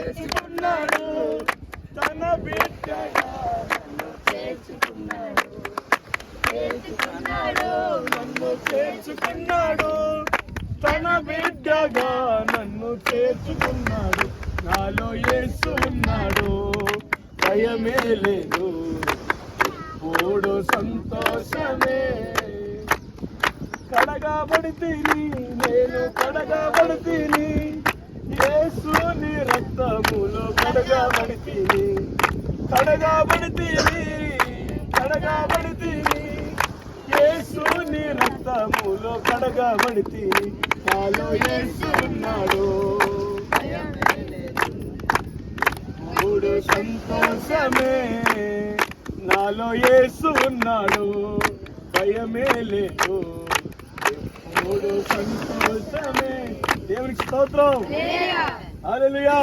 చేసుకున్నాడు, తన బిడ్డగా నన్ను చేర్చుకున్నాడు, నన్ను చేర్చుకున్నాడు, తన బిడ్డగా నన్ను చేర్చుకున్నాడు. నాలో యేసు ఉన్నాడు, భయమే లేదు, ఎప్పుడు సంతోషమే. కడగబడితిని, నేను కడగబడితిని, యేసుని రక్తములో కడగబడితిని, కడగబడితిని, కడగబడితిని, యేసుని రక్తములో కడగబడితిని. నాలో యేసు ఉన్నాడు, మూడు సంతోషమే. నాలో యేసు ఉన్నాడు, భయమే లేదు, మూడు సంతోషమే. దేవునికి స్తోత్రం. హల్లెలూయా.